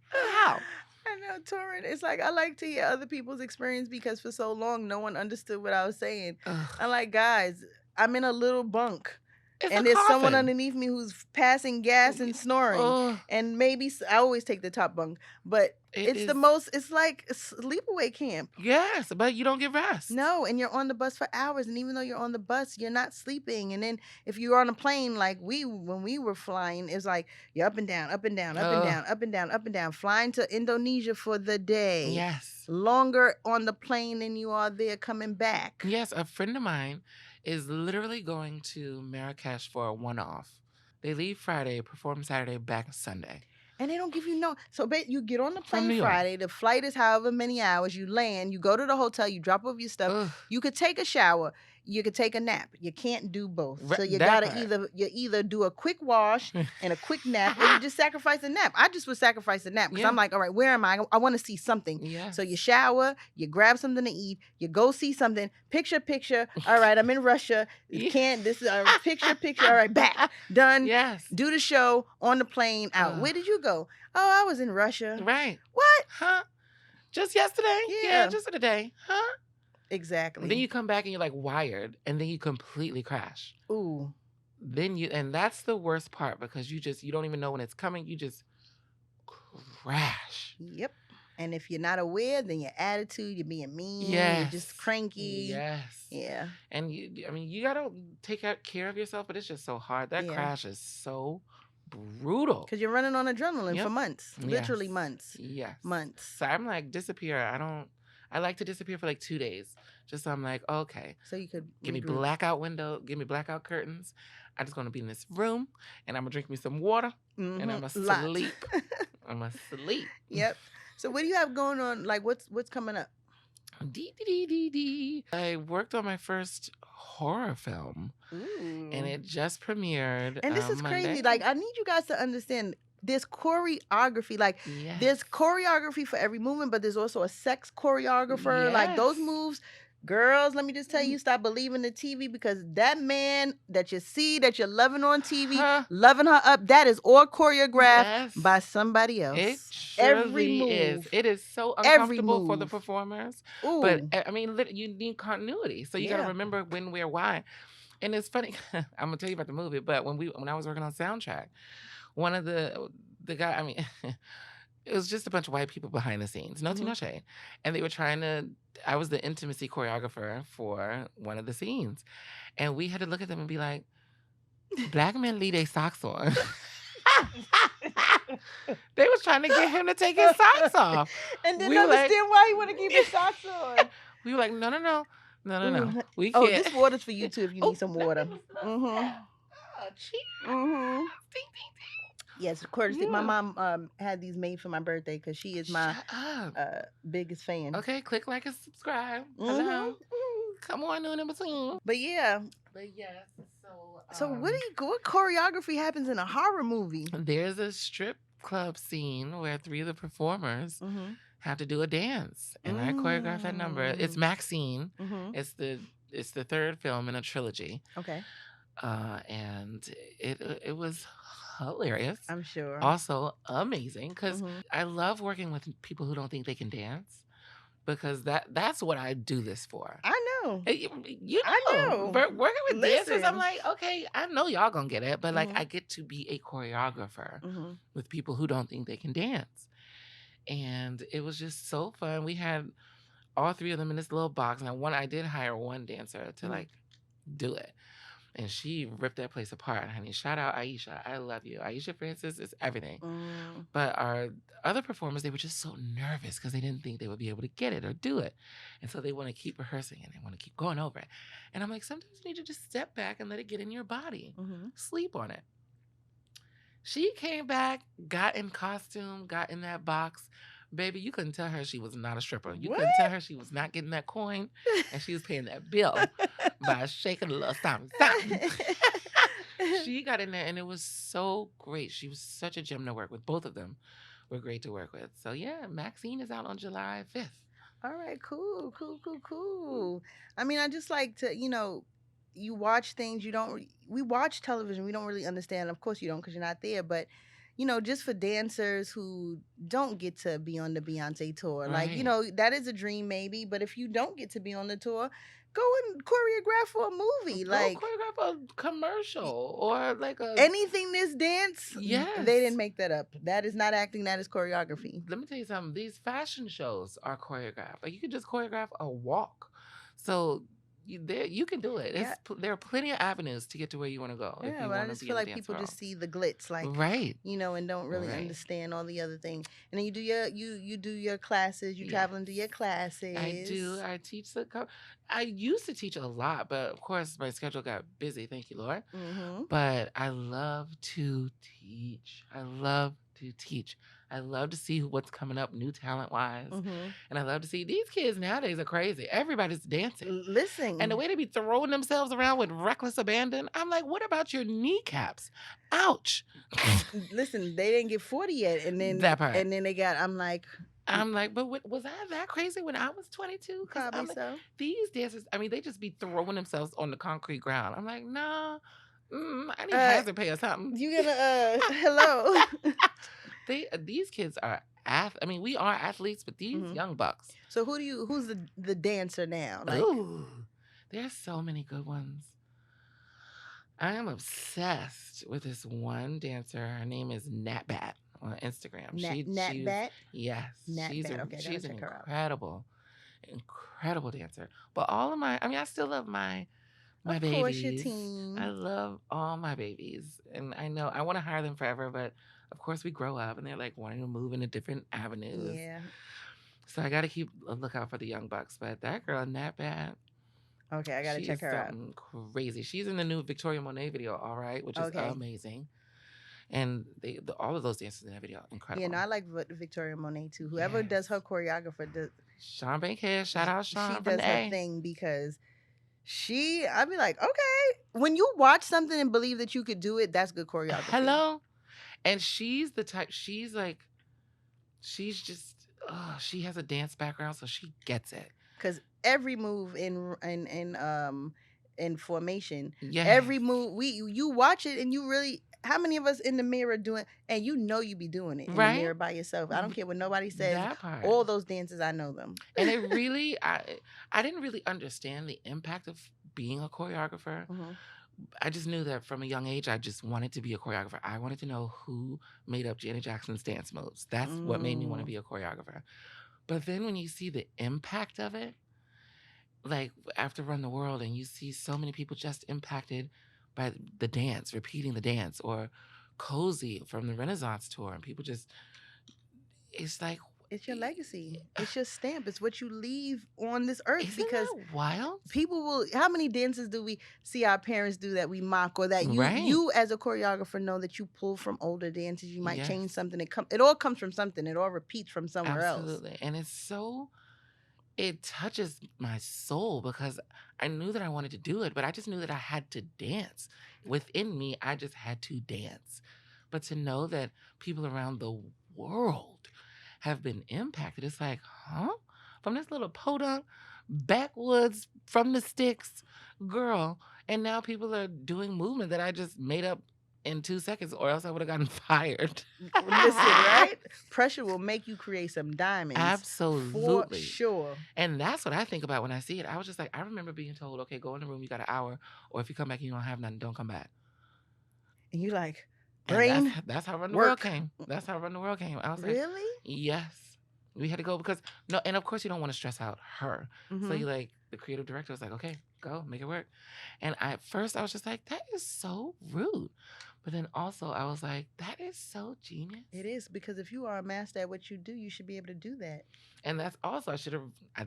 B: How?
A: I know, touring. It's like I like to hear other people's experience because for so long no one understood what I was saying. I'm like, guys, I'm in a little bunk.
B: It's
A: And
B: a
A: there's someone
B: coffin.
A: underneath me who's passing gas and snoring.
B: Oh,
A: And maybe I always take the top bunk, but
B: it
A: it's the
B: is.
A: most. It's like a sleepaway camp.
B: Yes, but you don't get rest.
A: No, and you're on the bus for hours, and even though you're on the bus, you're not sleeping. And then if you're on a plane, like when we were flying, it's like you're up and down, up and down, up and
B: Ugh.
A: down, up and down, up and down, flying to Indonesia for the day.
B: Yes.
A: Longer on the plane than you are there coming back.
B: Yes, a friend of mine is literally going to Marrakesh for a one-off. They leave Friday, perform Saturday, back Sunday.
A: And they don't give you no. So you get on the
B: From New
A: plane
B: York.
A: Friday. The flight is however many hours. You land. You go to the hotel. You drop off your stuff.
B: Ugh.
A: You could take a shower. You could take a nap. You can't do both. So you
B: that
A: gotta
B: part.
A: either do a quick wash and a quick nap, or you just sacrifice a nap. I just would sacrifice a nap because
B: Yeah.
A: I'm like, all right, where am I? I want to see something.
B: Yes.
A: So you shower. You grab something to eat. You go see something. Picture. All right, I'm in Russia.
B: Yeah.
A: Can't. This is picture. All right, back. Done.
B: Yes.
A: Do the show on the plane out.
B: Ugh.
A: Where did you go? Oh, I was in Russia.
B: Right.
A: What?
B: Huh? Just yesterday?
A: Yeah.
B: Just for the day. Huh?
A: Exactly.
B: Then you come back and you're like wired, and then you completely crash.
A: Ooh.
B: And that's the worst part because you don't even know when it's coming. You just crash.
A: Yep. And if you're not aware, then your attitude, you're being mean,
B: Yes.
A: you're just cranky.
B: Yes.
A: Yeah.
B: And you gotta take care of yourself, but it's just so hard. That
A: Yeah.
B: crash is so brutal.
A: Because you're running on adrenaline
B: Yep.
A: for months. Literally
B: Yes.
A: months.
B: Yes.
A: Months.
B: So I'm like, disappear. I like to disappear for like 2 days. Just so I'm like, okay,
A: So you could
B: give me
A: regroup.
B: blackout window, give me blackout curtains. I'm just gonna be in this room and I'm gonna drink me some water and I'm gonna
A: Lots.
B: sleep. I'm gonna sleep.
A: Yep. So what do you have going on? Like what's coming up?
B: I worked on my first horror film
A: Ooh.
B: and it just premiered.
A: And this is
B: Monday.
A: crazy. Like, I need you guys to understand there's choreography. Like,
B: Yes.
A: there's choreography for every movement, but there's also a sex choreographer. Like, those
B: Yes.
A: moves, girls, let me just tell you, stop believing the TV, because that man that you see, that you're loving on TV,
B: Huh.
A: loving her up, that is all choreographed
B: Yes.
A: by somebody else.
B: It
A: Every
B: surely
A: move.
B: is. It is so
A: Every
B: uncomfortable for the
A: move.
B: performers.
A: Ooh.
B: But I mean, you need continuity, so you got to
A: Yeah.
B: remember when, where, why. And it's funny. I'm gonna tell you about the movie, but when I was working on soundtrack, one of the guy, I mean, it was just a bunch of white people behind the scenes, no tea, no shade, and they were trying to. I was the intimacy choreographer for one of the scenes, and we had to look at them and be like, "Black men leave their socks on." They was trying to get him to take his socks off.
A: And didn't
B: We were like-
A: understand why he want to keep his socks on.
B: We were like, no.
A: Ooh.
B: We
A: Oh,
B: can't.
A: this water's for you too if you
B: Oh,
A: need some water. Mm-hmm.
B: Oh, cheers.
A: Mm-hmm.
B: Ding, ding, ding.
A: Yes, courtesy. My
B: Yeah.
A: mom had these made for my birthday because she is my
B: Shut up.
A: biggest fan.
B: Okay, click like and subscribe.
A: Mhm.
B: Hello. Come on, new number 2.
A: But yeah,
B: But yes,
A: so what choreography happens in a horror movie?
B: there's a strip club scene where 3 of the performers
A: Mm-hmm.
B: have to do a dance, and I choreographed that number. It's Maxine.
A: Mm-hmm.
B: It's the 3rd film in a trilogy,
A: Okay,
B: and it was hilarious.
A: I'm sure.
B: Also amazing because
A: Mhm.
B: I love working with people who don't think they can dance, because that's what I do this for.
A: I know.
B: You
A: I know.
B: Working with dancers, I'm
A: Listen.
B: like, okay, I know y'all gonna get it, but like
A: Mhm.
B: I get to be a choreographer
A: Mm-hmm.
B: with people who don't think they can dance. And it was just so fun. We had all 3 of them in this little box. Now, I did hire one dancer to
A: Mhm.
B: like do it. And she ripped that place apart, honey. Shout out Aisha. I love you. Aisha Francis is everything.
A: Mm.
B: But our other performers, they were just so nervous because they didn't think they would be able to get it or do it. And so they want to keep rehearsing and they want to keep going over it. And I'm like, sometimes you need to just step back and let it get in your body.
A: Mm-hmm.
B: Sleep on it. She came back, got in costume, got in that box. Baby, you couldn't tell her she was not a stripper. You couldn't tell her she was not getting that coin and she was paying that bill by shaking a little something. She got in there and it was so great. She was such a gem to work with. Both of them were great to work with. So yeah, Maxine is out on July 5th.
A: All right, cool. I mean, I just like to, you watch things, we watch television, we don't really understand. Of course you don't because you're not there, but, just for dancers who don't get to be on the Beyonce tour, like,
B: Right.
A: that is a dream maybe, but if you don't get to be on the tour, Go and choreograph for a movie.
B: Go
A: Like
B: choreograph a commercial or like a
A: anything this dance, they didn't
B: yes.
A: make that up. That is not acting, that is choreography.
B: Let me tell you something. These fashion shows are choreographed. Like you can just choreograph a walk. So you can do it.
A: Yeah.
B: There are plenty of avenues to get to where you want to go if
A: Yeah,
B: you
A: but I
B: want to
A: just
B: be
A: feel
B: in the
A: like
B: dance
A: people
B: world.
A: just see the glitz, like
B: Right.
A: and don't really
B: Right.
A: understand all the other things. And then you do your classes, you travel and do your
B: Yes.
A: classes.
B: I do. I teach I used to teach a lot, but of course my schedule got busy. Thank you, Lord.
A: Mm-hmm.
B: But I love to teach. I love to teach. I love to see what's coming up new talent wise.
A: Mm-hmm.
B: And I love to see these kids nowadays are crazy. Everybody's dancing. And the
A: Listen,
B: way they be throwing themselves around with reckless abandon, I'm like, what about your kneecaps? Ouch.
A: listen, they didn't get 40 yet,
B: That part.
A: and then they got.
B: I'm like, but was I that crazy when I was 22? Because
A: Probably
B: I'm like,
A: so.
B: these dancers, I mean, they just be throwing themselves on the concrete ground. I'm like, nah, I need
A: Uh,
B: hazard pay or something.
A: you gonna hello?
B: These kids are I mean, we are athletes, but these
A: Mhm.
B: young bucks.
A: So who's the dancer now? Like,
B: Ooh, there's so many good ones. I am obsessed with this one dancer. Her name is Natbat on Instagram.
A: Nat Bat?
B: Yes,
A: Nat
B: she's
A: Bat.
B: a
A: Okay, I gotta
B: she's an
A: check her out.
B: incredible dancer. But all of I mean, I still love my
A: Of course, your
B: babies. I
A: team.
B: love all my babies, and I know I want to hire them forever, but of course we grow up and they're like wanting to move into different avenues.
A: Yeah.
B: So I got to keep a lookout for the young bucks. But that girl, Natbat,
A: Okay, I gotta
B: she
A: check
B: is
A: her out.
B: something crazy. She's in the new Victoria Monet video, all right, which is
A: Okay.
B: amazing. And all of those dancers in that video,
A: Yeah,
B: incredible.
A: no, I like Victoria Monet too. Whoever does her choreographer does.
B: Sean Bankhead, shout out Sean
A: She
B: from
A: does
B: the
A: her
B: A.
A: thing because I'd be like, okay. When you watch something and believe that you could do it, that's good choreography.
B: Hello. And she's the type, she's just, she has a dance background, so she gets it.
A: Because every move in formation,
B: Yes.
A: every move you watch it and you really. How many of us in the mirror doing, and you be doing it in the mirror by yourself? I don't care what nobody says.
B: That part.
A: All those dances, I know them.
B: And it really, I didn't really understand the impact of being a choreographer.
A: Mhm.
B: I just knew that from a young age, I just wanted to be a choreographer. I wanted to know who made up Janet Jackson's dance moves. That's what made me want to be a choreographer. But then when you see the impact of it, like after Run the World, and you see so many people just impacted by the dance, repeating the dance, or Cozy from the Renaissance tour, and people just, it's like,
A: it's your legacy. It's your stamp. It's what you leave on this earth.
B: Isn't
A: because
B: that wild?
A: People will. How many dances do we see our parents do that we mock, or that
B: Right.
A: you as a choreographer know that you pull from older dances? You might
B: Yes.
A: change something. It all comes from something. It all repeats from somewhere else.
B: Absolutely. And it touches my soul because I knew that I wanted to do it, but I just knew that I had to dance. Within me, I just had to dance. But to know that people around the world have been impacted, it's like, huh? From this little podunk backwoods from the sticks girl, and now people are doing movement that I just made up in 2 seconds, or else I would have gotten fired.
A: Listen, right? Pressure will make you create some diamonds.
B: Absolutely.
A: For sure.
B: And that's what I think about when I see it. I was just like, I remember being told, okay, go in the room, you got an hour, or if you come back and you don't have nothing, don't come back.
A: And you like,
B: And
A: brain,
B: that's how Run the World came. That's how Run the World came. I was like,
A: really?
B: yes. We had to go because, no, and of course you don't want to stress out her. So you like, the creative director was like, okay, go, make it work. And at first I was just like, that is so rude. But then also I was like, that is so genius.
A: It is, because if you are a master at what you do, you should be able to do that.
B: And that's also,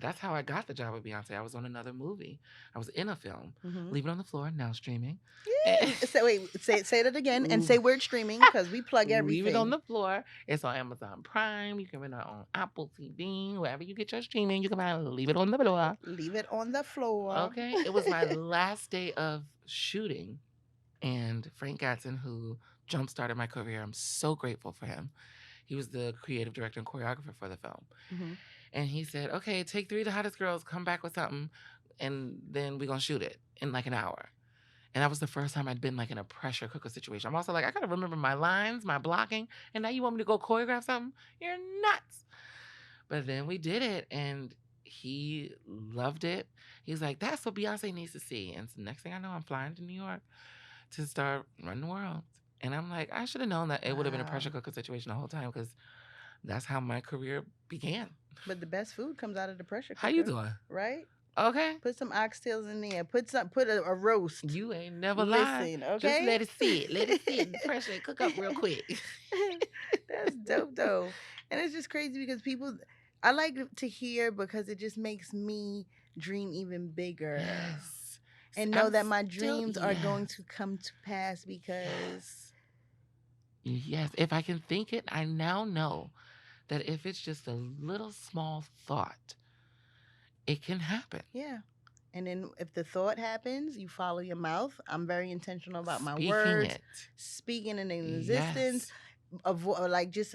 B: that's how I got the job with Beyonce. I was on another movie. I was in a film. Leave It on the Floor, now streaming.
A: Yeah. Say that again and say where it's streaming, because we plug everything.
B: Leave It on the Floor. It's on Amazon Prime. You can rent it on Apple TV. Wherever you get your streaming, you can find Leave It on the Floor.
A: Leave It on the Floor.
B: Okay. It was my last day of shooting. And Frank Gatson, who jump-started my career, I'm so grateful for him. He was the creative director and choreographer for the film. And he said, okay, take 3 of the hottest girls, come back with something, and then we're going to shoot it in like an hour. And that was the first time I'd been like in a pressure cooker situation. I'm also like, I got to remember my lines, my blocking, and now you want me to go choreograph something? You're nuts. But then we did it, and he loved it. He's like, that's what Beyonce needs to see. And so next thing I know, I'm flying to New York to start running the world. And I'm like, I should have known that it would have been a pressure
A: Wow.
B: cooker situation the whole time because that's how my career began.
A: But the best food comes out of the pressure
B: How you
A: cooker,
B: doing?
A: right?
B: Okay.
A: Put some oxtails in there. Put a roast.
B: You ain't never lied.
A: Listen,
B: Just
A: okay?
B: let it sit. Let it sit in the pressure and cook up real quick.
A: That's dope though. And it's just crazy because I like to hear because it just makes me dream even bigger.
B: Yes.
A: And know that my dreams are going to come to pass because
B: Yes. If I can think it, I now know that if it's just a little small thought, it can happen.
A: yeah. And then if the thought happens, you follow your mouth. I'm very intentional about my
B: Speaking
A: words,
B: it.
A: speaking it in existence.
B: Yes.
A: Like just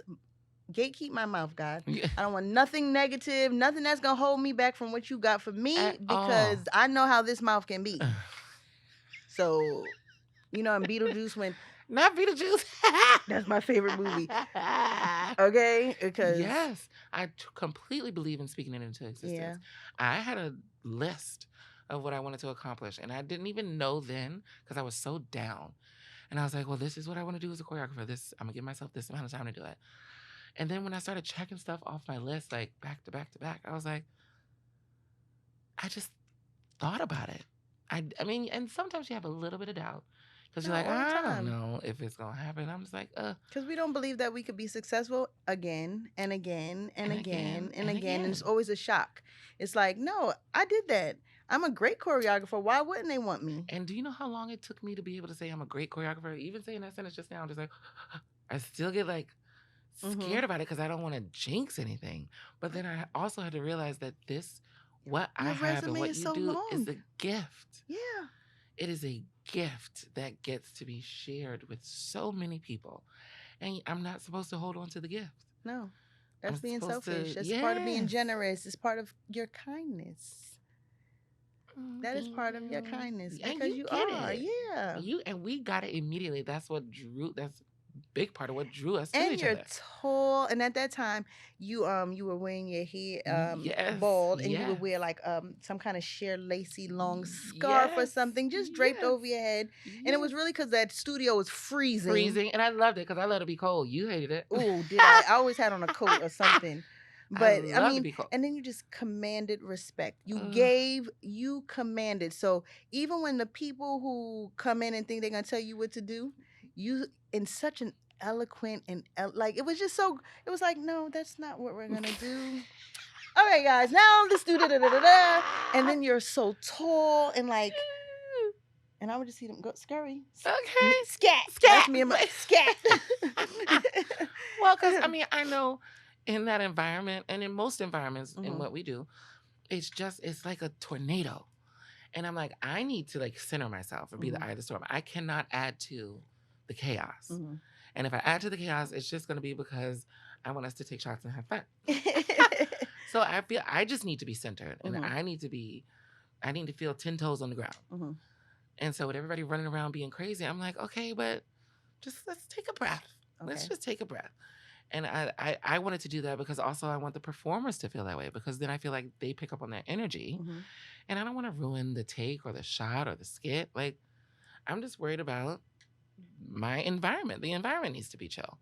A: gatekeep my mouth, God.
B: Yeah.
A: I don't want nothing negative, nothing that's gonna hold me back from what you got for me
B: At
A: because
B: all.
A: I know how this mouth can be. So, in Beetlejuice when
B: Not Beetlejuice.
A: that's my favorite movie. Okay, because
B: yes, I completely believe in speaking it into existence.
A: Yeah.
B: I had a list of what I wanted to accomplish, and I didn't even know then because I was so down. And I was like, well, this is what I want to do as a choreographer. I'm gonna give myself this amount of time to do it. And then when I started checking stuff off my list, like back to back to back, I was like, I just thought about it. I mean, and sometimes you have a little bit of doubt because you're
A: No,
B: like,
A: all the
B: I don't
A: time.
B: know if it's gonna happen. I'm just like,
A: Because we don't believe that we could be successful again and again and
B: And
A: again
B: again
A: and
B: and
A: again. And it's
B: again.
A: always a shock. It's like, no, I did that. I'm a great choreographer. Why wouldn't they want me?
B: And do you know how long it took me to be able to say I'm a great choreographer? Even saying that sentence just now, I'm just like, I still get like scared about it because I don't want to jinx anything. But then I also had to realize that what I
A: Your
B: have and
A: resume
B: what
A: is
B: you
A: so
B: do is
A: long.
B: a gift.
A: Yeah.
B: It is a gift that gets to be shared with so many people. And I'm not supposed to hold on to the gift.
A: No. That's
B: I'm
A: being
B: supposed to-
A: selfish. That's part of being
B: yes.
A: generous. It's part of your kindness. That is
B: Thank
A: part of your
B: you.
A: kindness
B: And
A: because
B: you
A: you
B: get
A: are.
B: it.
A: Yeah.
B: And we got it immediately. That's a big part of what drew us to
A: And
B: each
A: you're
B: other.
A: tall. And at that time, you were wearing your hair
B: Yes.
A: bald, and you
B: Yes.
A: would wear like some kind of sheer lacy long scarf or
B: Yes.
A: something, just draped
B: Yes.
A: over your head. And it was really because that studio was freezing.
B: Freezing, and I loved it because I let it be cold. You hated it.
A: Ooh, did I? I always had on a coat or something. But I
B: love to
A: mean,
B: be cold.
A: and then you just commanded respect. You
B: Ugh.
A: you commanded. So even when the people who come in and think they're gonna tell you what to do, you in such an eloquent and like it was just so. It was like, no, that's not what we're gonna do. All right, guys, now let's do da. And then you're so tall and like, and I would just see them go scurry.
B: Okay.
A: Scat.
B: Scat.
A: That's me and my scat.
B: Well, because I mean, I know in that environment and in most environments in
A: Mhm.
B: what we do, it's like a tornado. And I'm like, I need to like center myself and be the eye of the storm. I cannot add to the chaos.
A: Mhm.
B: And if I add to the chaos, it's just going to be because I want us to take shots and have fun. So I feel I just need to be centered and I need to feel 10 toes on the ground. And so with everybody running around being crazy, I'm like, okay, but let's take a breath.
A: Okay.
B: Let's just take a breath. And I wanted to do that because also I want the performers to feel that way because then I feel like they pick up on that energy. And I don't want to ruin the take or the shot or the skit. Like, I'm just worried about my environment. The environment needs to be chill.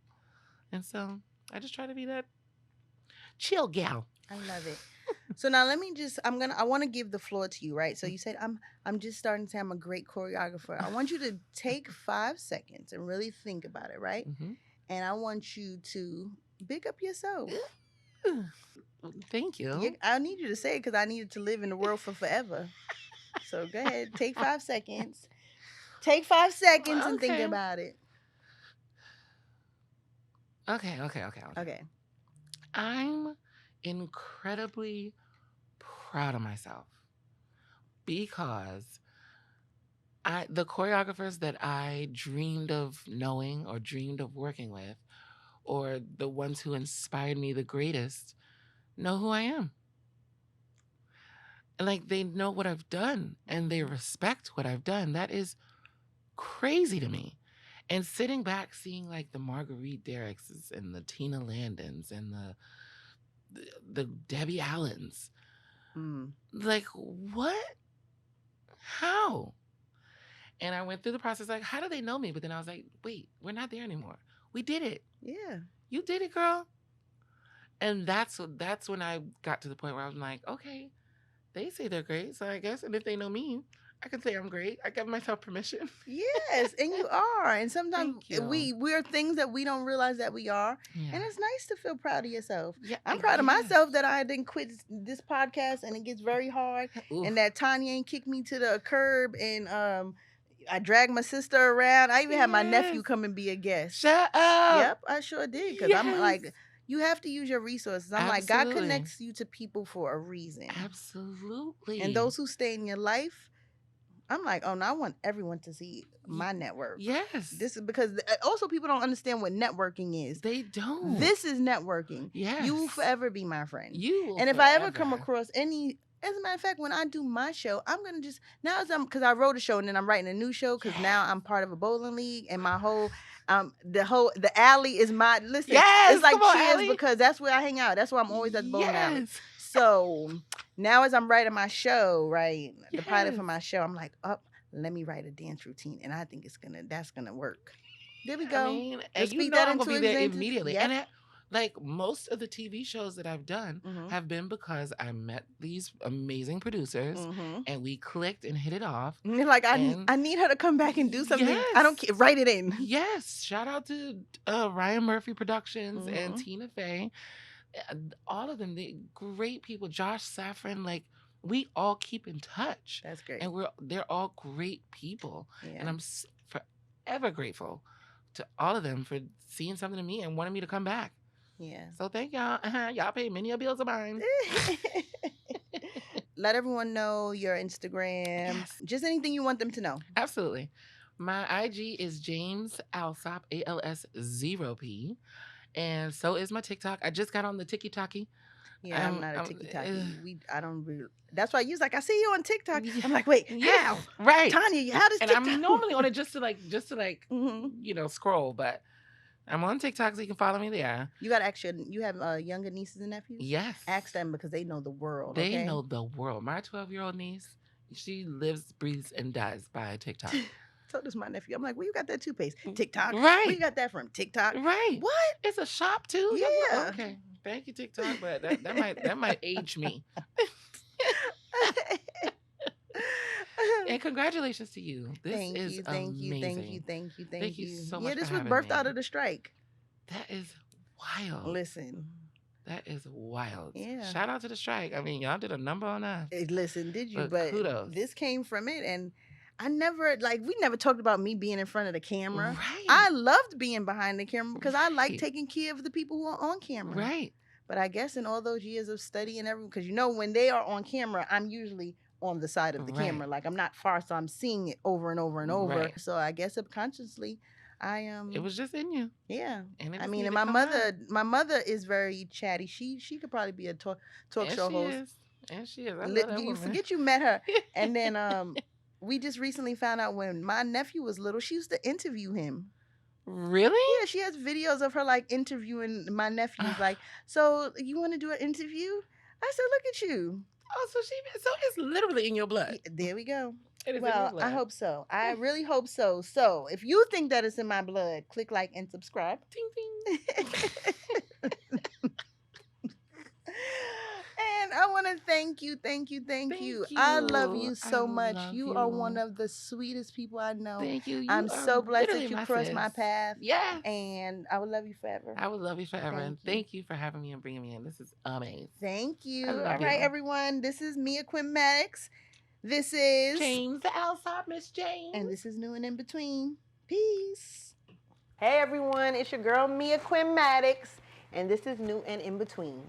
B: And so I just try to be that chill gal.
A: I love it. So now let me just I want to give the floor to you, right? So you said I'm just starting to say I'm a great choreographer. I want you to take 5 seconds and really think about it, right? And I want you to big up yourself.
B: Thank you.
A: I need you to say it because I needed to live in the world for forever. So go ahead, take 5 seconds. Take 5 seconds and think about it.
B: Okay. I'm incredibly proud of myself because the choreographers that I dreamed of knowing or dreamed of working with, or the ones who inspired me the greatest, know who I am. And like they know what I've done and they respect what I've done. That is crazy to me. And sitting back, seeing like the Marguerite Derrickses and the Tina Landons and the Debbie Allens, Like, what? How? And I went through the process like, how do they know me? But then I was like, wait, we're not there anymore. We did it.
A: Yeah.
B: You did it, girl. And that's when I got to the point where I was like, okay, they say they're great, so I guess, and if they know me, I can say I'm great. I give myself permission.
A: Yes, and you are. And sometimes
B: Thank you.
A: we're things that we don't realize that we are.
B: Yeah.
A: And it's nice to feel proud of yourself.
B: Yeah,
A: I'm proud of myself that I didn't quit this podcast, and it gets very hard.
B: Oof.
A: And that Tanya ain't kicked me to the curb, and I dragged my sister around. I even had my nephew come and be a guest.
B: Shut up.
A: Yep, I sure did. Because I'm like, you have to use your resources. I'm like, God connects you to people for a reason.
B: Absolutely.
A: And those who stay in your life, I'm like, oh no, I want everyone to see my network.
B: Yes.
A: This is because also people don't understand what networking is.
B: They don't.
A: This is networking.
B: Yes.
A: You will forever be my friend.
B: You will
A: and if
B: forever.
A: I ever come across any, as a matter of fact, when I do my show, I'm gonna just because I wrote a show and then I'm writing a new show because now I'm part of a bowling league and my whole the alley is my listen.
B: Yes,
A: it's like Cheers
B: alley.
A: because that's where I hang out. That's why I'm always at the bowling alley. So now as I'm writing my show, right, the pilot for my show, I'm like, let me write a dance routine, and I think that's gonna work. There we go.
B: I mean, and you know I'm gonna be there immediately. Yep. And like most of the TV shows that I've done have been because I met these amazing producers and we clicked and hit it off.
A: And you're like, I need her to come back and do something. Yes. I don't care. Write it in.
B: Yes. Shout out to Ryan Murphy Productions and Tina Fey. All of them, they great people. Josh Safran, like we all keep in touch.
A: That's great.
B: And they're all great people. Yeah. And I'm forever grateful to all of them for seeing something in me and wanting me to come back.
A: Yeah.
B: So thank y'all. Y'all pay many of bills of mine.
A: Let everyone know your Instagram. Yes. Just anything you want them to know.
B: Absolutely. My IG is James Alsop, ALS0P. And so is my TikTok. I just got on the TikTok-y.
A: Yeah, I'm not a TikTok-y. I don't really. That's why you was like, I see you on TikTok. I'm like, wait, how?
B: Right.
A: Tanya, how does TikTok?
B: And I'm normally on it just to scroll, but I'm on TikTok, so you can follow me there.
A: You got you have younger nieces and nephews?
B: Yes.
A: Ask them because they know the world.
B: They know the world. My 12-year-old niece, she lives, breathes, and dies by TikTok.
A: So does my nephew. I'm like, where you got that toothpaste? TikTok.
B: Right.
A: Where you got that from? TikTok.
B: Right.
A: What?
B: It's a shop too.
A: Yeah.
B: Okay. Thank you, TikTok, but that might age me. And congratulations to you. This is amazing.
A: Thank you
B: so much.
A: Yeah, this was birthed out of the strike.
B: That is wild.
A: Listen.
B: That is wild.
A: Yeah.
B: Shout out to the strike. I mean, y'all did a number on us.
A: Listen, did you? But
B: kudos.
A: This came from it, and I never we never talked about me being in front of the camera.
B: Right.
A: I loved being behind the camera because I like taking care of the people who are on camera.
B: Right.
A: But I guess in all those years of study and everything, because when they are on camera, I'm usually on the side of the camera. Like I'm not far, so I'm seeing it over and over and over. Right. So I guess subconsciously,
B: it was just in you.
A: Yeah.
B: And
A: I mean, and my mother is very chatty. She could probably be a talk show host.
B: And she is. I love that
A: you
B: woman.
A: Forget you met her. And then we just recently found out when my nephew was little, she used to interview him.
B: Really?
A: Yeah, she has videos of her like interviewing my nephews. Like, so you want to do an interview? I said, look at you.
B: Oh, so it's literally in your blood.
A: There we go.
B: It is
A: well,
B: in your blood.
A: I hope so. I really hope so. So if you think that it's in my blood, click like and subscribe.
B: Ding ding.
A: And I want to thank you. I love you so much. You are one of the sweetest people I know.
B: Thank you.
A: I'm so blessed that you crossed my path.
B: Yeah.
A: And I will love you forever.
B: I will love you forever. And thank you for having me and bringing me in. This is amazing.
A: Thank you. All right, everyone. This is Mia Quinn Maddox. This is
B: James the Alsop, Miss James.
A: And this is New and In Between. Peace. Hey, everyone. It's your girl, Mia Quinn Maddox. And this is New and In Between.